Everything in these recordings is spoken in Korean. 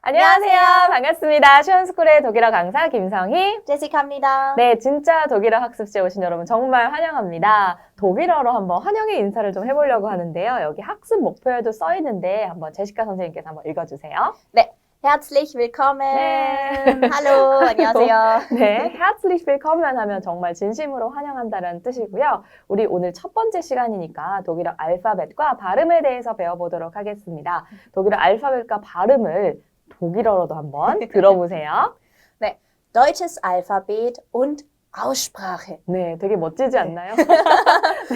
안녕하세요. 반갑습니다. 시원스쿨의 독일어 강사 김성희. 제시카입니다. 네, 진짜 독일어 학습지에 오신 여러분 정말 환영합니다. 독일어로 한번 환영의 인사를 좀 해보려고 하는데요. 여기 학습 목표에도 써 있는데 한번 제시카 선생님께서 한번 읽어주세요. 네, herzlich willkommen. 네. Hallo, 안녕하세요. 네, herzlich willkommen 하면 정말 진심으로 환영한다는 뜻이고요. 우리 오늘 첫 번째 시간이니까 독일어 알파벳과 발음에 대해서 배워보도록 하겠습니다. 독일어 알파벳과 발음을 독일어로도 한번 들어보세요. 네, deutsches Alphabet und Aussprache. 네, 되게 멋지지 않나요?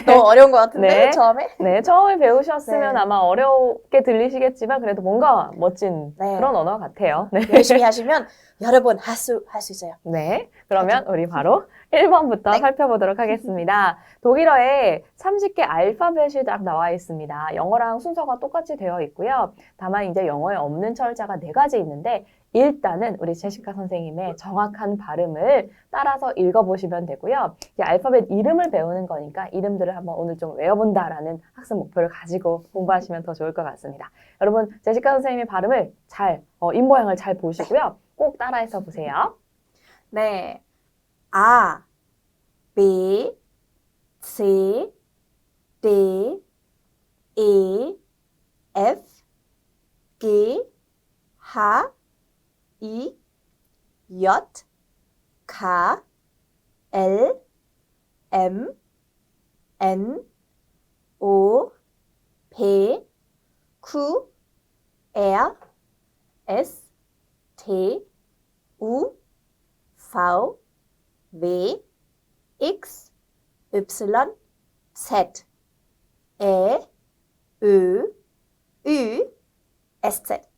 너무 어려운 것 같은데, 네. 처음에? 네, 처음에 배우셨으면 네. 아마 어렵게 들리시겠지만 그래도 뭔가 멋진 네. 그런 언어 같아요. 네. 열심히 하시면 여러분 할 수 있어요. 네, 그러면 우리 바로 1번부터 네. 살펴보도록 하겠습니다. 독일어에 30개 알파벳이 딱 나와 있습니다. 영어랑 순서가 똑같이 되어 있고요. 다만 이제 영어에 없는 철자가 4가지 있는데 일단은 우리 제시카 선생님의 정확한 발음을 따라서 읽어보시면 되고요. 이 알파벳 이름을 배우는 거니까 이름들을 한번 오늘 좀 외워본다라는 학습 목표를 가지고 공부하시면 더 좋을 것 같습니다. 여러분, 제시카 선생님의 발음을 잘, 입모양을 잘 보시고요. 꼭 따라해서 보세요. 네, A, B, C, D, E, F, G, H, I, J, K, L, M, N, O, P, Q, R, S, T, U, V, W, X, Y, Z, E, Ö, Ü, SZ.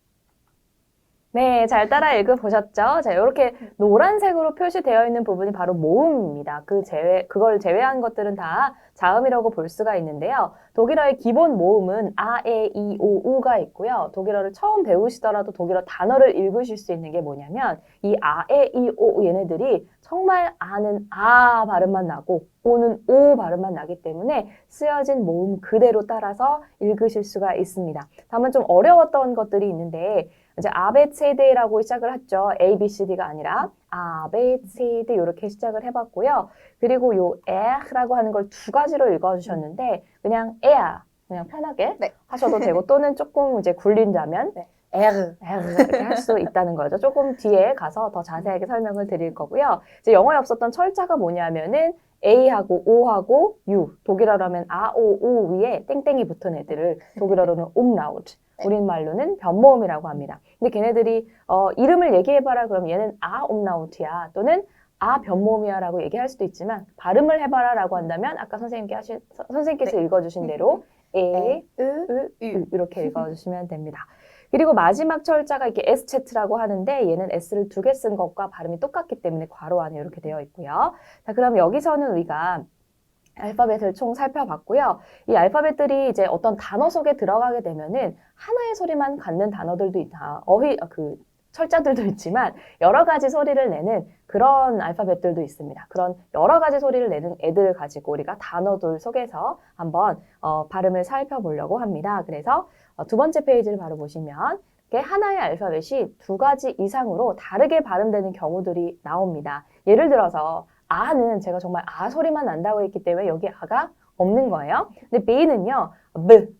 네, 잘 따라 읽어보셨죠? 자, 이렇게 노란색으로 표시되어 있는 부분이 바로 모음입니다. 그걸 제외한 것들은 다 자음이라고 볼 수가 있는데요. 독일어의 기본 모음은 아, 에, 이, 오, 우가 있고요. 독일어를 처음 배우시더라도 독일어 단어를 읽으실 수 있는 게 뭐냐면 이 아, 에, 이, 오 얘네들이 정말 아는 아 발음만 나고 오는 오 발음만 나기 때문에 쓰여진 모음 그대로 따라서 읽으실 수가 있습니다. 다만 좀 어려웠던 것들이 있는데 이제 아베체데라고 시작을 했죠. A, B, C, D가 아니라 아베체데 이렇게 시작을 해봤고요. 그리고 요 에라고 하는 걸 2가지로 읽어주셨는데 그냥 에야 그냥 편하게 네. 하셔도 되고 또는 조금 이제 굴린다면 네. R. 이렇게 할 수 있다는 거죠. 조금 뒤에 가서 더 자세하게 설명을 드릴 거고요. 이제 영어에 없었던 철자가 뭐냐면은 A하고 O하고 U, 독일어로 하면 아, 오, 우 위에 땡땡이 붙은 애들을 독일어로는 umlaut, 우리말로는 변모음이라고 합니다. 근데 걔네들이 이름을 얘기해봐라 그러면 얘는 아, umlaut이야 또는 아, 변모음이야 라고 얘기할 수도 있지만 발음을 해봐라 라고 한다면 아까 선생님께서 네. 읽어주신 대로 에, Ö, 유 이렇게 읽어주시면 됩니다. 그리고 마지막 철자가 이렇게 S라고 하는데 얘는 S를 2개 쓴 것과 발음이 똑같기 때문에 괄호 안에 이렇게 되어 있고요. 자, 그럼 여기서는 우리가 알파벳을 총 살펴봤고요. 이 알파벳들이 이제 어떤 단어 속에 들어가게 되면은 하나의 소리만 갖는 단어들도 있다. 철자들도 있지만 여러 가지 소리를 내는 그런 알파벳들도 있습니다. 그런 여러 가지 소리를 내는 애들을 가지고 우리가 단어들 속에서 한번 발음을 살펴보려고 합니다. 그래서 2번째 페이지를 바로 보시면 이렇게 하나의 알파벳이 2가지 이상으로 다르게 발음되는 경우들이 나옵니다. 예를 들어서 아는 제가 정말 아 소리만 난다고 했기 때문에 여기 아가 없는 거예요. 근데 B는요,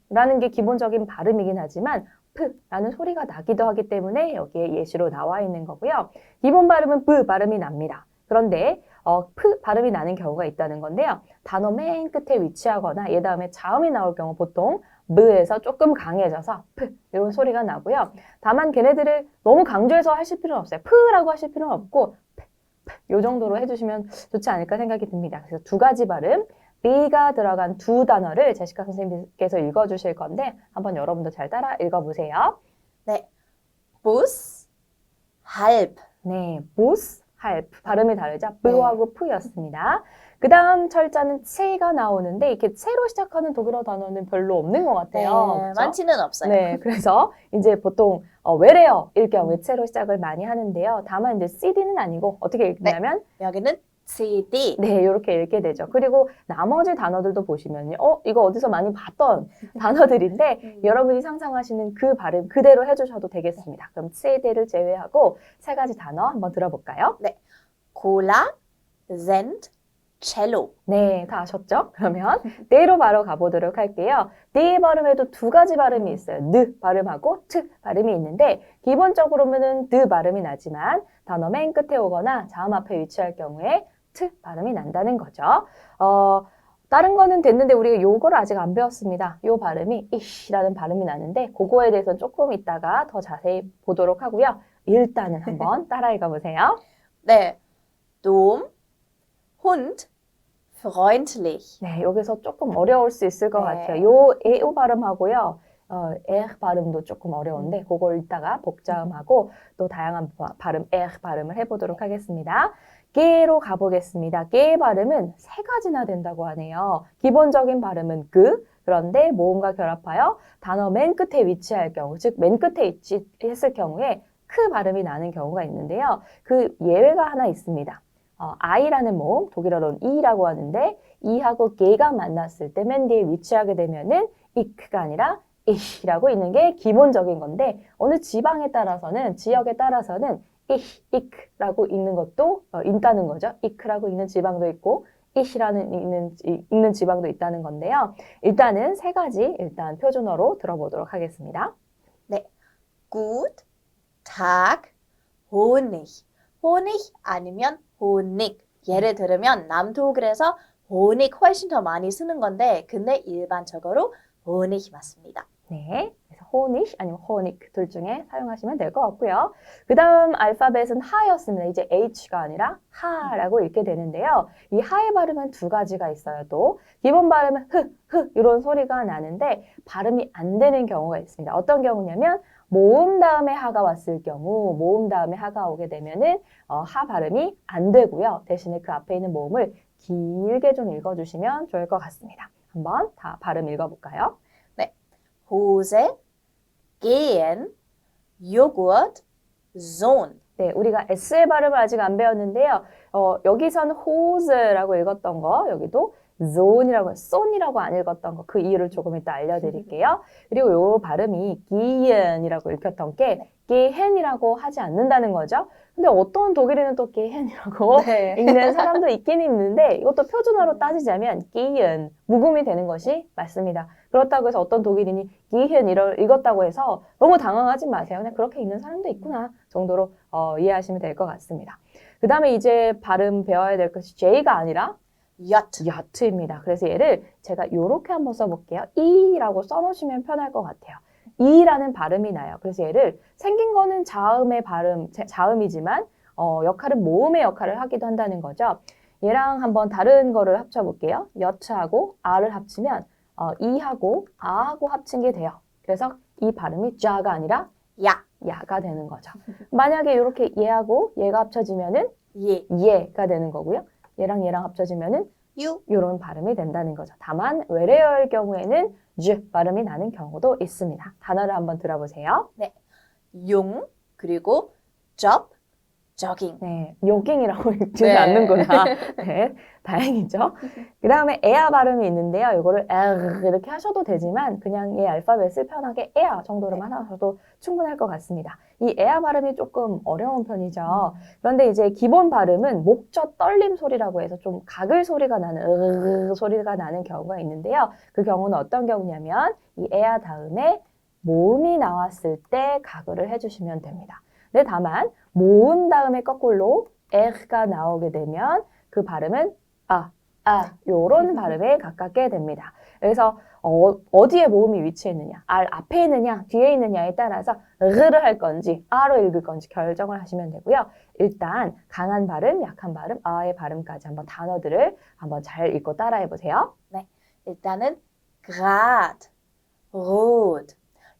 B라는 게 기본적인 발음이긴 하지만 P라는 소리가 나기도 하기 때문에 여기에 예시로 나와 있는 거고요. 기본 발음은 B 발음이 납니다. 그런데 P 발음이 나는 경우가 있다는 건데요. 단어 맨 끝에 위치하거나 얘 다음에 자음이 나올 경우 보통 B에서 조금 강해져서 P 이런 소리가 나고요. 다만 걔네들을 너무 강조해서 하실 필요는 없어요. P라고 하실 필요는 없고 이 정도로 해주시면 좋지 않을까 생각이 듭니다. 그래서 2가지 발음, B가 들어간 2 단어를 제시카 선생님께서 읽어주실 건데 한번 여러분도 잘 따라 읽어보세요. 네. Bus, halb. 네, Bus, halb. 발음이 다르죠? B하고 P였습니다. 그 다음 철자는 체가 나오는데 이렇게 체로 시작하는 독일어 단어는 별로 없는 것 같아요. 네, 그쵸? 많지는 없어요. 네, 그래서 이제 보통 외래어일 경우에 체로 시작을 많이 하는데요. 다만 이제 CD는 아니고 어떻게 읽냐면 여기는 CD. 네, 이렇게 읽게 되죠. 그리고 나머지 단어들도 보시면요. 이거 어디서 많이 봤던 단어들인데 여러분이 상상하시는 그 발음 그대로 해주셔도 되겠습니다. 그럼 CD를 제외하고 세 가지 단어 한번 들어볼까요? Cola, Send, Cello. 네, 다 아셨죠? 그러면 네로 바로 가보도록 할게요. 네 발음에도 두 가지 발음이 있어요. 느 발음하고 트 발음이 있는데 기본적으로는 느 발음이 나지만 단어 맨 끝에 오거나 자음 앞에 위치할 경우에 트 발음이 난다는 거죠. 다른 거는 됐는데 우리가 요거를 아직 안 배웠습니다. 요 발음이 이시라는 발음이 나는데 그거에 대해서는 조금 이따가 더 자세히 보도록 하고요. 일단은 한번 따라 읽어보세요. 네. Dom, Hund, freundlich. 네, 여기서 조금 어려울 수 있을 것 네. 같아요. 요 에우 발음하고요. 발음도 조금 어려운데 그걸 이따가 복자음하고 또 다양한 발음, 발음을 해보도록 하겠습니다. 게로 가보겠습니다. 게 발음은 세 가지나 된다고 하네요. 기본적인 발음은 그런데 모음과 결합하여 단어 맨 끝에 위치할 경우, 즉 맨 끝에 위치했을 경우에 크 발음이 나는 경우가 있는데요. 그 예외가 하나 있습니다. I라는 모음, 독일어로는 E라고 하는데 E하고 게가 만났을 때 맨 뒤에 위치하게 되면은 이크가 아니라 이라고 있는 게 기본적인 건데 어느 지방에 따라서는 지역에 따라서는 이크라고 읽는 것도 있다는 거죠. 이크라고 읽는 지방도 있고 이시라는 읽는 지방도 있다는 건데요. 일단은 세 가지 일단 표준어로 들어보도록 하겠습니다. 네. Gut, Tag, Honig. Honig 아니면 Honig. 예를 들으면 남독일에서 Honig 훨씬 더 많이 쓰는 건데 근데 일반적으로 Honig 맞습니다. 네, 그래서 호니시 아니면 호닉 둘 중에 사용하시면 될 것 같고요. 그 다음 알파벳은 하였습니다. 이제 H가 아니라 하라고 읽게 되는데요. 이 하의 발음은 두 가지가 있어요. 또 기본 발음은 흐 이런 소리가 나는데 발음이 안 되는 경우가 있습니다. 어떤 경우냐면 모음 다음에 하가 왔을 경우 모음 다음에 하가 오게 되면은 하 발음이 안 되고요. 대신에 그 앞에 있는 모음을 길게 좀 읽어주시면 좋을 것 같습니다. 한번 다 발음 읽어볼까요? Hose, gehen, Joghurt, Sohn. 네, 우리가 S의 발음을 아직 안 배웠는데요. 여기서는 호즈라고 읽었던 거, 여기도 존이라고, 쏜이라고 안 읽었던 거, 그 이유를 조금 이따 알려드릴게요. 그리고 요 발음이 기엔이라고 읽혔던 게 게헨이라고 하지 않는다는 거죠. 근데 어떤 독일인은 또 게헨이라고 네. 읽는 사람도 있긴 있는데 이것도 표준어로 따지자면 기엔, 묵음이 되는 것이 맞습니다. 그렇다고 해서 어떤 독일인이 기헨 읽었다고 해서 너무 당황하지 마세요. 그냥 그렇게 읽는 사람도 있구나 정도로 이해하시면 될 것 같습니다. 그 다음에 이제 발음 배워야 될 것이 J가 아니라 여트입니다. 그래서 얘를 제가 이렇게 한번 써볼게요. 이라고 써놓으시면 편할 것 같아요. 이라는 발음이 나요. 그래서 얘를 생긴 거는 자음의 자음이지만 역할은 모음의 역할을 하기도 한다는 거죠. 얘랑 한번 다른 거를 합쳐볼게요. 여트하고 아를 합치면 이하고 아하고 합친 게 돼요. 그래서 이 발음이 자가 아니라 야가 되는 거죠. 만약에 이렇게 얘하고 얘가 합쳐지면은 예가 되는 거고요. 얘랑 합쳐지면은 이런 발음이 된다는 거죠. 다만 외래어의 경우에는 즈 발음이 나는 경우도 있습니다. 단어를 한번 들어보세요. 네. 용, 그리고 job, jogging. 네, 요깅이라고 읽지 네. 않는구나. 네, 다행이죠. 그 다음에 에아 발음이 있는데요. 이거를 에 이렇게 하셔도 되지만 그냥 이 알파벳을 편하게 에아 정도로만 하셔도 충분할 것 같습니다. 이 에아 발음이 조금 어려운 편이죠. 그런데 이제 기본 발음은 목젖 떨림 소리라고 해서 좀 가글 소리가 나는 소리가 나는 경우가 있는데요. 그 경우는 어떤 경우냐면 이 에아 다음에 모음이 나왔을 때 가글을 해주시면 됩니다. 네, 다만 모음 다음에 거꾸로 에가 나오게 되면 그 발음은 요런 발음에 가깝게 됩니다. 그래서 어디에 모음이 위치했느냐, 알 앞에 있느냐, 뒤에 있느냐에 따라서 를 할 건지 아로 읽을 건지 결정을 하시면 되고요. 일단 강한 발음, 약한 발음, 아의 발음까지 한번 단어들을 한번 잘 읽고 따라해 보세요. 네. 일단은 grad, rot.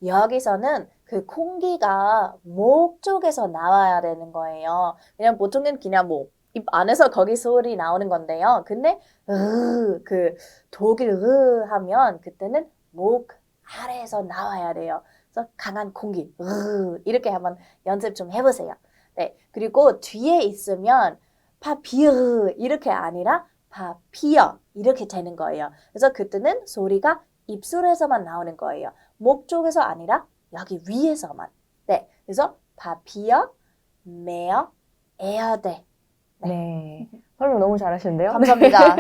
여기서는 그 공기가 목 쪽에서 나와야 되는 거예요. 왜냐면 보통은 그냥 뭐 입 안에서 거기 소리 나오는 건데요. 근데 그 독일 하면 그때는 목 아래에서 나와야 돼요. 그래서 강한 공기 이렇게 한번 연습 좀 해보세요. 네. 그리고 뒤에 있으면 파피르 이렇게 아니라 파피어 이렇게 되는 거예요. 그래서 그때는 소리가 입술에서만 나오는 거예요. 목 쪽에서 아니라 여기 위에서만. 네, 그래서 파피어, 메어, 에어데. 네. 설명 너무 잘하시는데요. 감사합니다.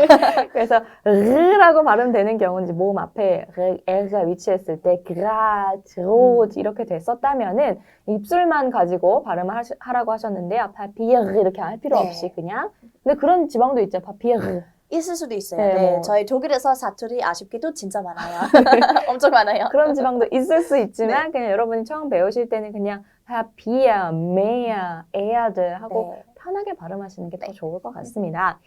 그래서 르라고 발음되는 경우는 이제 모음 앞에 에가 위치했을 때 그라트로드 이렇게 됐었다면은 입술만 가지고 발음을 하라고 하셨는데요. 파피르 이렇게 할 필요 네. 없이 그냥. 근데 그런 지방도 있죠. 파피르. 있을 수도 있어요. 네, 네, 뭐. 저희 독일에서 사투리 아쉽게도 진짜 많아요. 엄청 많아요. 그런 지방도 있을 수 있지만 그냥 여러분이 처음 배우실 때는 그냥 파피야, 메야, 에야드 하고 네. 편하게 발음하시는 게 더 좋을 것 같습니다.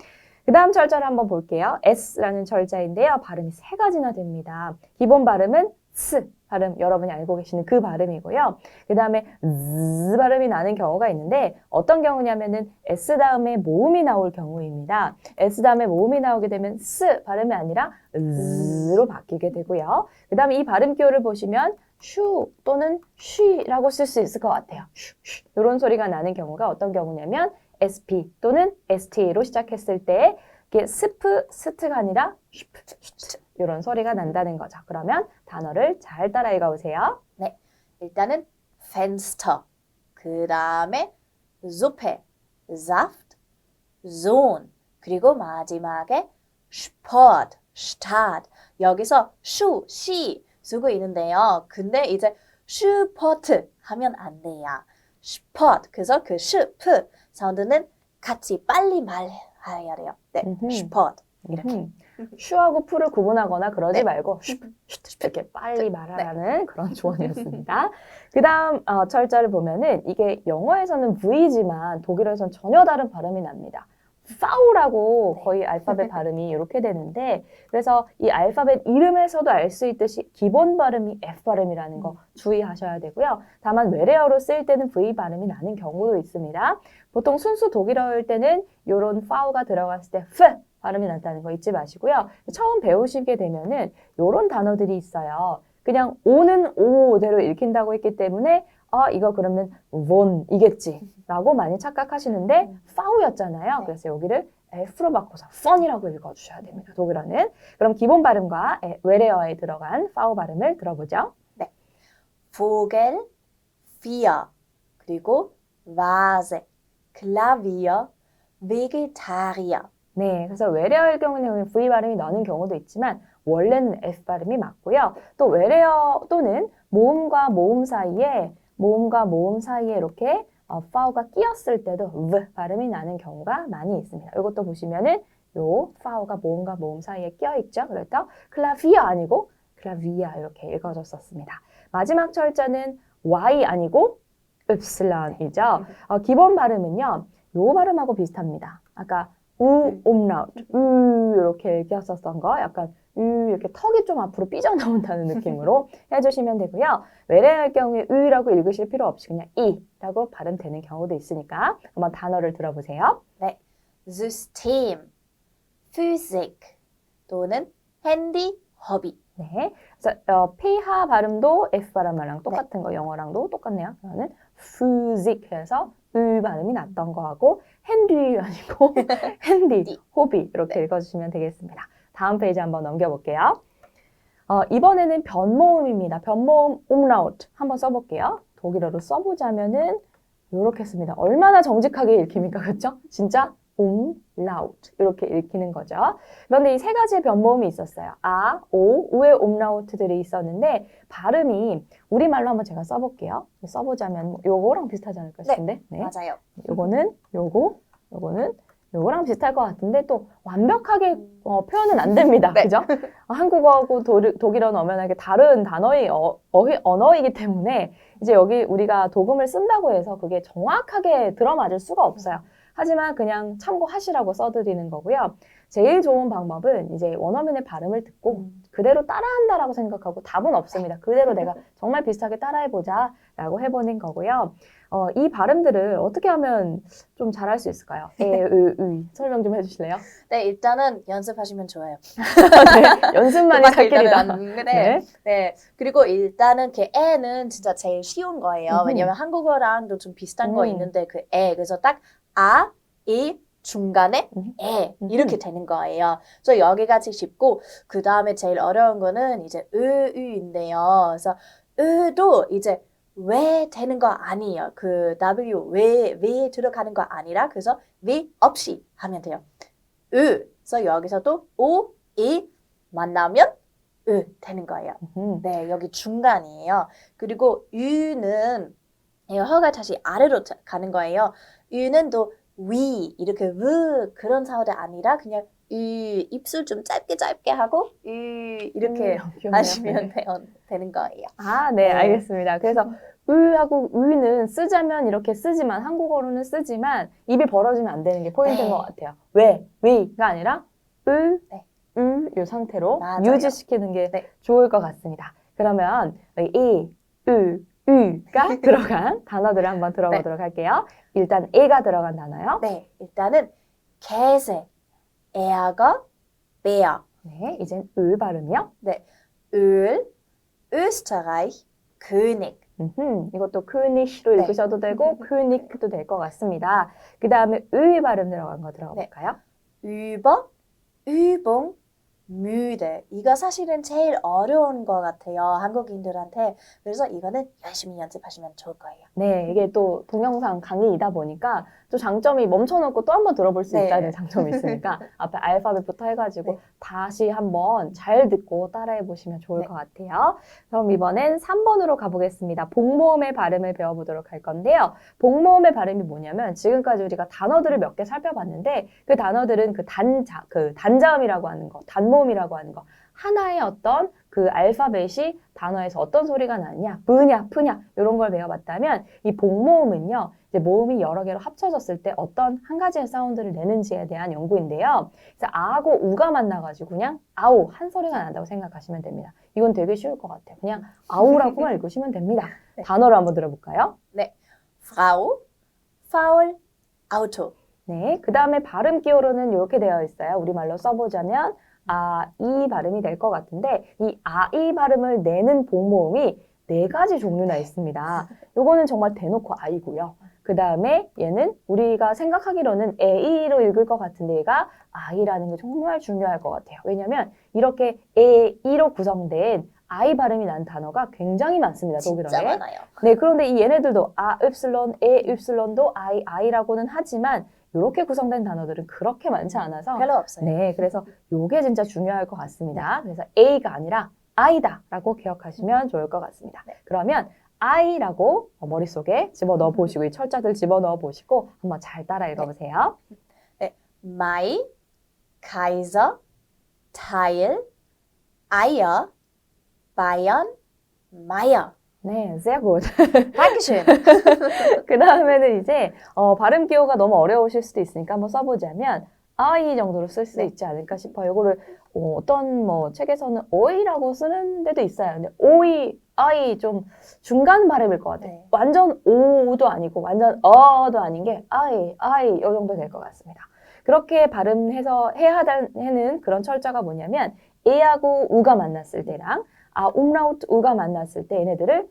그 다음 철자를 한번 볼게요. S라는 철자인데요. 발음이 세 가지나 됩니다. 기본 발음은 S 발음, 여러분이 알고 계시는 그 발음이고요. 그 다음에 Z 발음이 나는 경우가 있는데 어떤 경우냐면은 S 다음에 모음이 나올 경우입니다. S 다음에 모음이 나오게 되면 S 발음이 아니라 Z로 바뀌게 되고요. 그 다음에 이 발음 기호를 보시면 슈 또는 쉬라고 쓸 수 있을 것 같아요. 슈, 슈. 이런 소리가 나는 경우가 어떤 경우냐면 SP 또는 ST로 시작했을 때 이게 스프, 스트가 아니라 슈프, 슈트 이런 소리가 난다는 거죠. 그러면 단어를 잘 따라 읽어보세요. 네, 일단은 Fenster, 그 다음에 Suppe, Saft, Sohn, 그리고 마지막에 Sport, Start. 여기서 슈, 시 쓰고 있는데요. 근데 이제 슈퍼트 하면 안 돼요. Sport, 그래서 그 슈프 사운드는 같이 빨리 말해야 돼요. 네, Sport 이렇게. 슈하고 풀을 구분하거나 그러지 네. 말고 슈 이렇게 빨리 말하라는 그런 조언이었습니다. 그 다음 철자를 보면은 이게 영어에서는 V지만 독일어에서는 전혀 다른 발음이 납니다. 파우라고 네. 거의 알파벳 발음이 이렇게 되는데 그래서 이 알파벳 이름에서도 알 수 있듯이 기본 발음이 F 발음이라는 거 주의하셔야 되고요. 다만 외래어로 쓰일 때는 V 발음이 나는 경우도 있습니다. 보통 순수 독일어일 때는 이런 파우가 들어갔을 때 F 발음이 난다는 거 잊지 마시고요. 처음 배우시게 되면은 이런 단어들이 있어요. 그냥 오는 오대로 읽힌다고 했기 때문에 이거 그러면 원이겠지 라고 많이 착각하시는데 파우였잖아요. 네. 그래서 여기를 F로 바꿔서 펀이라고 읽어주셔야 됩니다. 독일어는. 그럼 기본 발음과 외래어에 들어간 파우 발음을 들어보죠. Vogel, Vier, 그리고 Vase, Klavier, Vegetarier. 네, 그래서 외래어의 경우는 V 발음이 나는 경우도 있지만 원래는 F 발음이 맞고요. 또 외래어 또는 모음과 모음 사이에 이렇게 파우가 끼었을 때도 V 발음이 나는 경우가 많이 있습니다. 이것도 보시면은 요 파우가 모음과 모음 사이에 끼어 있죠. 그래서 클라비어 아니고 클라비아 이렇게 읽어졌었습니다. 마지막 철자는 Y 아니고 읍슬란이죠. 기본 발음은요. 요 발음하고 비슷합니다. 아까 옴라우트 이렇게 읽혔었던 거 약간 이렇게 턱이 좀 앞으로 삐져나온다는 느낌으로 해주시면 되고요. 외래어의 경우에 으라고 읽으실 필요 없이 그냥 이라고 발음되는 경우도 있으니까 한번 단어를 들어보세요. 네, System, Physik 또는 Handy, Hobby. 네, 그래서 pH 발음도 F 발음이랑 똑같은 거 영어랑도 똑같네요. 그러면 physic해서 으 발음이 났던 거하고 핸디 아니고 핸디, 호비 이렇게 읽어주시면 되겠습니다. 다음 페이지 한번 넘겨볼게요. 이번에는 변모음입니다. 변모음 umlaut 한번 써볼게요. 독일어로 써보자면은 이렇게 씁니다. 얼마나 정직하게 읽힙니까? 그렇죠? 진짜 umlaut 이렇게 읽히는 거죠. 그런데 이 세 가지의 변모음이 있었어요. 아, 오, 우의 umlaut들이 있었는데 발음이 우리말로 한번 제가 써볼게요. 써보자면 요거랑 비슷하지 않을까 싶은데. 네. 맞아요. 요거는 요거는 요거랑 비슷할 것 같은데 또 완벽하게 표현은 안 됩니다. 네. 그죠? 한국어하고 독일어는 엄연하게 다른 단어의 언어이기 때문에 이제 여기 우리가 도금을 쓴다고 해서 그게 정확하게 들어맞을 수가 없어요. 하지만 그냥 참고하시라고 써드리는 거고요. 제일 좋은 방법은 이제 원어민의 발음을 듣고 그대로 따라한다라고 생각하고 답은 없습니다. 그대로 내가 정말 비슷하게 따라해보자 라고 해보는 거고요. 이 발음들을 어떻게 하면 좀 잘할 수 있을까요? 설명 좀 해주실래요? 네, 일단은 연습하시면 좋아요. 네, 연습만이 살 길이다. 네. 네. 그리고 일단은 그 에는 진짜 제일 쉬운 거예요. 왜냐면 한국어랑도 좀 비슷한 거 있는데 그 에. 그래서 딱 아, 이, 중간에 에 이렇게 되는 거예요. 그래서 여기까지 쉽고 그 다음에 제일 어려운 거는 이제 으인데요. 그래서 으도 이제 왜 되는 거 아니에요. 그 W 왜 들어가는 거 아니라 그래서 왜 없이 하면 돼요. 그래서 여기서도 오, 이 만나면 되는 거예요. 네, 여기 중간이에요. 그리고 유는 허가 다시 아래로 가는 거예요. 유는 또 위 이렇게 그런 사운드 아니라 그냥 입술 좀 짧게 하고 이렇게 하시면 되는 거예요. 아, 네, 알겠습니다. 그래서 하고 으는 쓰자면 이렇게 쓰지만 한국어로는 쓰지만 입이 벌어지면 안 되는 게 포인트인 것 같아요. 왜가 아니라 이 상태로 맞아요. 유지시키는 게 좋을 것 같습니다. 그러면 으가 들어간 단어들을 한번 들어보도록 할게요. 일단 에가 들어간 단어요. 네, 일단은 개새, 에아가, 베어. 네, 이젠 을 발음이요. 네, 을, Österreich, König. 이것도 König로 읽으셔도 되고 König도 될 것 같습니다. 그 다음에 의 발음 들어간 거 들어볼까요? über, Übung, müde. 이거 사실은 제일 어려운 것 같아요. 한국인들한테. 그래서 이거는 열심히 연습하시면 좋을 거예요. 네, 이게 또 동영상 강의이다 보니까 또 장점이 멈춰놓고 또 한번 들어볼 수 있다는 장점이 있으니까 앞에 알파벳부터 해가지고 다시 한번 잘 듣고 따라해 보시면 좋을 것 같아요. 그럼 이번엔 3번으로 가보겠습니다. 복모음의 발음을 배워보도록 할 건데요. 복모음의 발음이 뭐냐면 지금까지 우리가 단어들을 몇 개 살펴봤는데 그 단어들은 그 단자음이라고 하는 거, 단모음이라고 하는 거 하나의 어떤 그 알파벳이 단어에서 어떤 소리가 나냐, 브냐, 프냐 이런 걸 배워봤다면 이 복모음은요, 이제 모음이 여러 개로 합쳐졌을 때 어떤 한 가지의 사운드를 내는지에 대한 연구인데요. 그래서 아하고 우가 만나가지고 그냥 아우 한 소리가 난다고 생각하시면 됩니다. 이건 되게 쉬울 것 같아요. 그냥 아우라고만 읽으시면 됩니다. 단어를 한번 들어볼까요? 네, Frau, Faul, Auto. 네, 그 다음에 발음 기호로는 이렇게 되어 있어요. 우리말로 써보자면 이 발음이 될 것 같은데 이 이 발음을 내는 복모음이 4가지 종류나 있습니다. 요거는 정말 대놓고 아이고요. 그 다음에 얘는 우리가 생각하기로는 에이로 읽을 것 같은데 얘가 아이라는 게 정말 중요할 것 같아요. 왜냐면 이렇게 에이로 구성된 아이 발음이 난 단어가 굉장히 많습니다. 독일어에. 진짜 많아요. 네, 그런데 이 얘네들도 으, 에으도 아이라고는 하지만 이렇게 구성된 단어들은 그렇게 많지 않아서 별로 없어요. 네, 그래서 이게 진짜 중요할 것 같습니다. 그래서 A가 아니라 I다라고 기억하시면 좋을 것 같습니다. 그러면 I라고 머릿속에 집어넣어 보시고 이 철자들 집어넣어 보시고 한번 잘 따라 읽어보세요. 네, Mai, Kaiser, Teil, Eier, Bayern, Meier. 네, sehr gut. Dankeschön. 그 다음에는 이제 발음 기호가 너무 어려우실 수도 있으니까 한번 써보자면 I 정도로 쓸 수 있지 않을까 싶어요. 이거를 어떤 뭐 책에서는 오이라고 쓰는 데도 있어요. 근데 오이, I 좀 중간 발음일 것 같아요. 완전 오도 아니고 완전 어도 아닌 게 I 이 정도 될 것 같습니다. 그렇게 발음해서 해야 하는 그런 철자가 뭐냐면 에하고 우가 만났을 때랑 umlaut 우가 만났을 때 얘네들을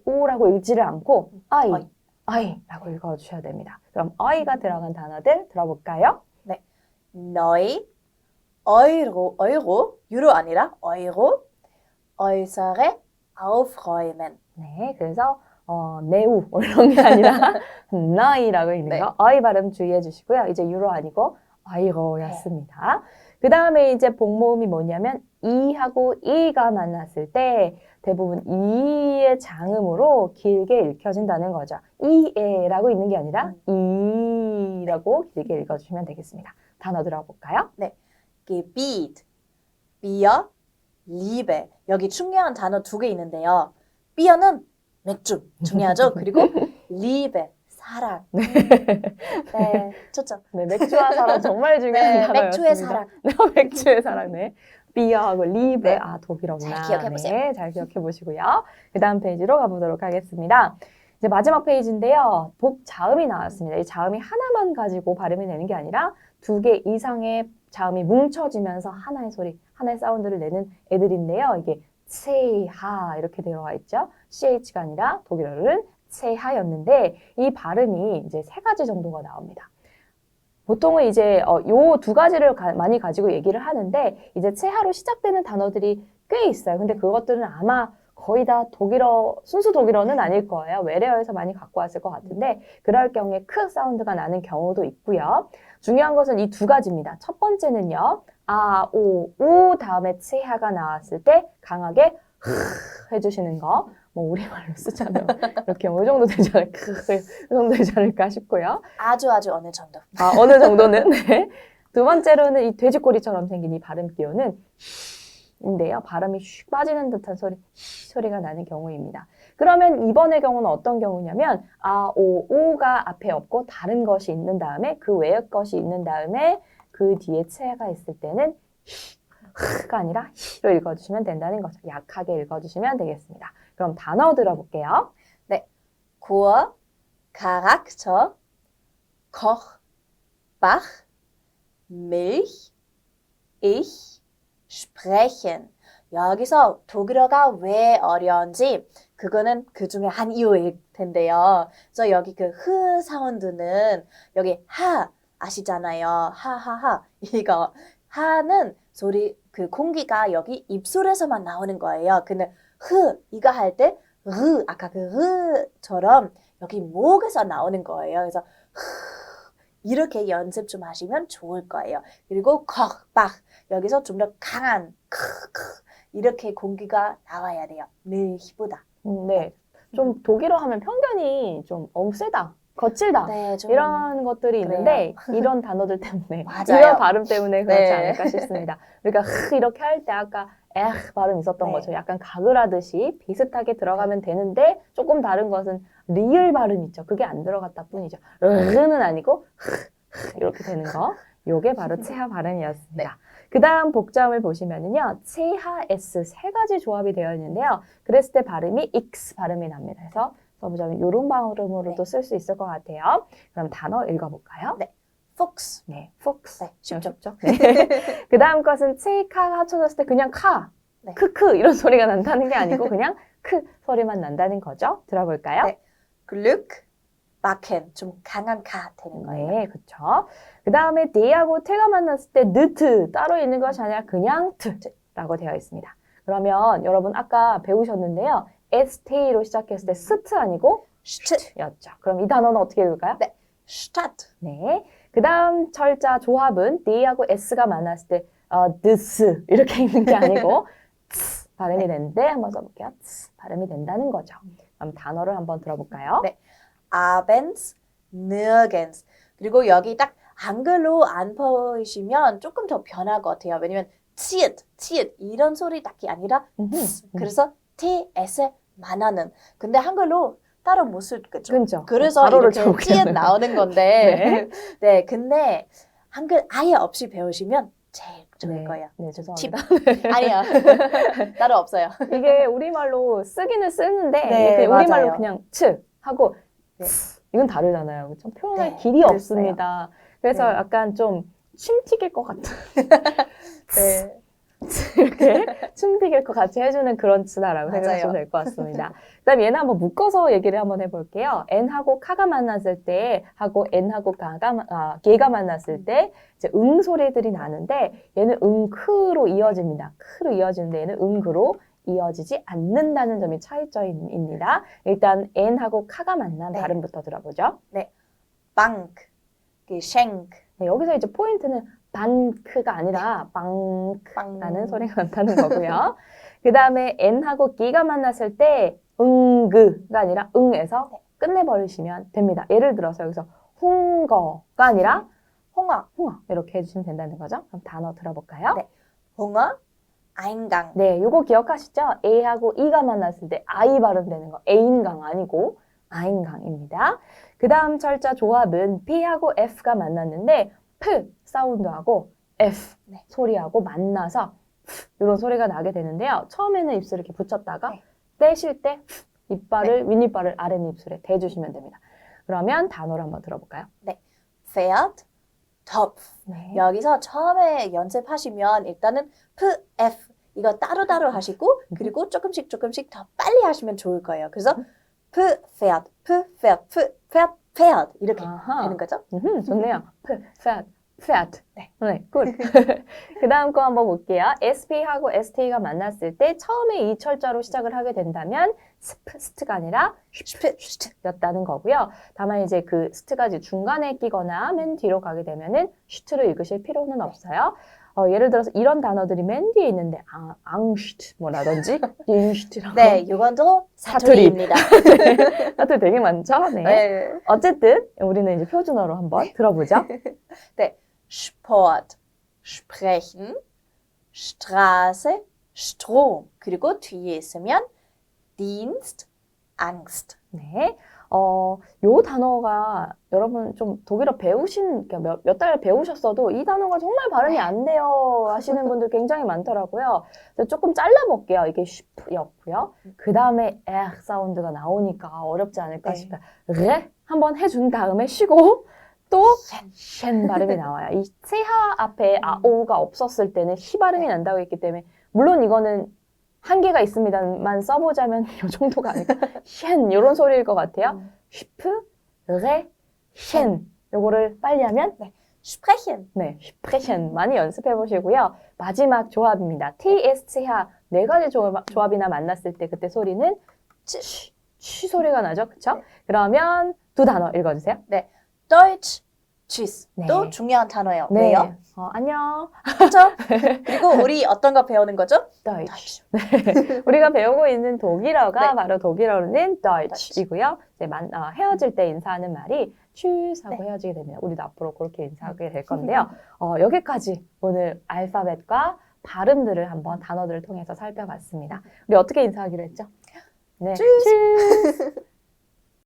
우라고 읽지를 않고 I라고 읽어주셔야 됩니다. 그럼 I가 들어간 단어들 들어볼까요? 네, neu, Euro, 유로 아니라 Euro, äußere aufräumen. 네, 그래서 네우 이런 게 아니라 나이라고 읽는 거 I 발음 주의해 주시고요. 이제 유로 아니고 아이로였습니다. 그 다음에 이제 복모음이 뭐냐면 이하고 이가 만났을 때 대부분 이의 장음으로 길게 읽혀진다는 거죠. 이에라고 있는 게 아니라 이라고 길게 읽어주시면 되겠습니다. 단어 들어볼까요? 네, Gebiet, Bier, Liebe. 여기 중요한 단어 2개 있는데요. Bier는 맥주, 중요하죠. 그리고 Liebe, 사랑. 네, 좋죠. 네, 맥주와 사랑 정말 중요한 단어였습니다. 맥주의 사랑. 맥주의 사랑, 네. 비어하고 리베, 독일어구나. 잘 기억해보세요. 네, 잘 기억해보시고요. 그 다음 페이지로 가보도록 하겠습니다. 이제 마지막 페이지인데요. 복자음이 나왔습니다. 이 자음이 하나만 가지고 발음이 되는 게 아니라 2개 이상의 자음이 뭉쳐지면서 하나의 소리, 하나의 사운드를 내는 애들인데요. 이게 체하 이렇게 되어 있죠. CH가 아니라 독일어로는 체하였는데 이 발음이 이제 3가지 정도가 나옵니다. 보통은 이제 요 두 가지를 많이 가지고 얘기를 하는데 이제 체하로 시작되는 단어들이 꽤 있어요. 근데 그것들은 아마 거의 다 독일어, 순수 독일어는 아닐 거예요. 외래어에서 많이 갖고 왔을 것 같은데 그럴 경우에 크 사운드가 나는 경우도 있고요. 중요한 것은 이 두 가지입니다. 첫 번째는요. 아, 오, 우 다음에 체하가 나왔을 때 강하게 해주시는 거. 뭐 우리말로 쓰자면 이렇게 어느 정도 되지 않을까, 그 정도 되지 않을까 싶고요. 아주 어느 정도. 아, 어느 정도는. 네. 두 번째로는 이 돼지꼬리처럼 생긴 이 발음 기호는 인데요. 발음이 슉 빠지는 듯한 소리가 나는 경우입니다. 그러면 이번의 경우는 어떤 경우냐면 아, 오, 우가 앞에 없고 다른 것이 있는 다음에 그 외의 것이 있는 다음에 그 뒤에 체가 있을 때는 가 아니라 히로 읽어주시면 된다는 거죠. 약하게 읽어주시면 되겠습니다. 그럼 단어 들어볼게요. Chor, Charakter, Koch, Bach, Milch, Ich, Sprechen. 여기서 독일어가 왜 어려운지 그거는 그 중에 한 이유일 텐데요. 그래서 여기 그 흐 사운드는 여기 하 아시잖아요. 하하하 이거 하는 소리 그 공기가 여기 입술에서만 나오는 거예요. 근데 흐 이거 할 때 아까 그 흐처럼 여기 목에서 나오는 거예요. 그래서 이렇게 연습 좀 하시면 좋을 거예요. 그리고 박 여기서 좀 더 강한 이렇게 공기가 나와야 돼요. 밀히보다. 네. 좀 독일어 하면 편견이 좀 세다. 거칠다. 네, 좀 이런 것들이 그래요. 있는데 이런 단어들 때문에 맞아요. 이런 발음 때문에 그렇지 네. 않을까 싶습니다. 그러니까 이렇게 할 때 아까 발음 있었던 네. 거죠. 약간 가글하듯이 비슷하게 들어가면 되는데 조금 다른 것은 리을 발음 있죠. 그게 안 들어갔다 뿐이죠. 는 아니고 이렇게 되는 거. 요게 바로 체하 발음이었습니다. 그 다음 복잡을 보시면은요. 체하 S 세 가지 조합이 되어 있는데요. 그랬을 때 발음이 X 발음이 납니다. 그래서 써보자면 이런 발음으로도 쓸 수 있을 것 같아요. 그럼 단어 읽어볼까요? 네. Fuchs. 네, 폭스. 네, 쉽죠. 네. 그 다음 것은 체카가 합쳐졌을 때 그냥 카, 네. 크크 이런 소리가 난다는 게 아니고 그냥 크 소리만 난다는 거죠. 들어볼까요? 네. Glück, Backen. 좀 강한 카 되는 거예요. 네, 그렇죠. 그 다음에 데이하고 테가 만났을 때 느트 따로 있는 것이 아니라 그냥 트라고 되어 있습니다. 그러면 여러분 아까 배우셨는데요. ST로 시작했을 때 스트 아니고 슈트였죠. 그럼 이 단어는 어떻게 읽을까요? 네. Stadt. 네. 그 다음 철자 조합은 D하고 S가 만났을 때 this 이렇게 읽는 게 아니고 츠 발음이 되는데 한번 써볼게요. 츠 발음이 된다는 거죠. 그럼 단어를 한번 들어볼까요? 네. Abends, nirgends. 그리고 여기 딱 한글로 안 보이시면 조금 더 변할 것 같아요. 왜냐면 치읓 이런 소리 딱히 아니라 그래서 TS만 하는. 근데 한글로 따로 못 쓰겠죠. 그렇죠. 그래서 바로를 이렇게 쳐보게 찌읒 되는 나오는 건데 네, 근데 한글 아예 없이 배우시면 제일 좋을 거예요. 네, 팁. 죄송합니다. 아니요. 따로 없어요. 이게 우리말로 쓰기는 쓰는데 네, 이게 우리말로 맞아요. 그냥 츠 하고 네. 이건 다르잖아요. 그렇죠? 표현할 네, 길이 그랬어요. 없습니다. 그래서 네. 약간 좀 침 튀길 것 같은 네. 이렇게 침 튀길 것 같이 해주는 그런 츠다라고 맞아요. 생각하시면 될 것 같습니다. 그다음 얘는 한번 묶어서 얘기를 한번 해볼게요. n하고 카가 만났을 때 하고 n하고 개가 만났을 때 이제 응 소리들이 나는데 얘는 크로 이어집니다. 크로 이어지는데 얘는 그로 이어지지 않는다는 점이 차이점입니다. 일단 n하고 카가 만난 네. 발음부터 들어보죠. Bank, Geschenk. 네, 여기서 이제 포인트는 반크가 아니라 빵크라는 빵. 소리가 난다는 거고요. 그 다음에 n하고 기가 만났을 때 응그가 아니라 응에서 끝내버리시면 됩니다. 예를 들어서 여기서 홍거가 아니라 홍어, 홍어 이렇게 해주시면 된다는 거죠. 그럼 단어 들어볼까요? 네. 홍어, Eingang. 네, 요거 기억하시죠? A하고 E가 만났을 때 I 발음되는 거. A인강 아니고 A인강입니다. 그 다음 철자 조합은 P하고 F가 만났는데 P 사운드하고 F 네. 소리하고 만나서 이런 소리가 나게 되는데요. 처음에는 입술을 이렇게 붙였다가 네. 떼실 때 이빨을 윗니빨을 아랫입술에 대주시면 됩니다. 그러면 단어를 한번 들어볼까요? Pferd, Topf. 네. 여기서 처음에 연습하시면 일단은 P, F 이거 따로따로 하시고 그리고 조금씩 더 빨리 하시면 좋을 거예요. 그래서 Pferd, Pferd, Pferd, Pferd 이렇게 아하. 되는 거죠. 좋네요. fat, fat. 네. 네, 굿. 그 다음 거 한번 볼게요. SP하고 ST가 만났을 때 처음에 이 철자로 시작을 하게 된다면 스트가 아니라 였다는 거고요. 다만 이제 그 스트가 이제 중간에 끼거나 맨 뒤로 가게 되면은 슈트를 읽으실 필요는 없어요. 예를 들어서 이런 단어들이 맨 뒤에 있는데 앙슈트 뭐라든지 딘슈트라고 네, 이건도 사투리입니다. 사투리 되게 많죠? 네. 네. 어쨌든 우리는 이제 표준어로 한번 들어보죠. 네, Sport, sprechen, Straße, Strom. 그리고 뒤에 있으면 Dienst, Angst. 네. 요 단어가 여러분 좀 독일어 배우신, 몇 달 배우셨어도 이 단어가 정말 발음이 안 돼요 하시는 분들 굉장히 많더라고요. 그래서 조금 잘라볼게요. 이게 슈프였고요. 그 다음에 에 사운드가 나오니까 어렵지 않을까 네. 싶어요. 레 한번 해준 다음에 쉬고 또 쉔 발음이 나와요. 이 세하 앞에 아오가 없었을 때는 히 발음이 난다고 했기 때문에 물론 이거는 한계가 있습니다만 써보자면 이 정도가 아닐까. 쉔 이런 소리일 것 같아요. 슈프, 레, 쉔 요거를 빨리 하면 Sprechen. 네, 슈프레션 많이 연습해 보시고요. 마지막 조합입니다. TSH 네 가지 조합이나 만났을 때 그때 소리는 취 소리가 나죠, 그렇죠? 그러면 두 단어 읽어주세요. Deutsch, tschüss. 네. 또 중요한 단어예요. 네, 왜요? 안녕. 그렇죠? 그리고 우리 어떤 거 배우는 거죠? Deutsch. 우리가 배우고 있는 독일어가 네. 바로 독일어로는 Deutsch이고요. 이제 헤어질 때 인사하는 말이 tschüss 하고 헤어지게 됩니다. 우리도 앞으로 그렇게 인사하게 될 건데요. 여기까지 오늘 알파벳과 발음들을 한번 단어들을 통해서 살펴봤습니다. 우리 어떻게 인사하기로 했죠? 네. tschüss. tschüss.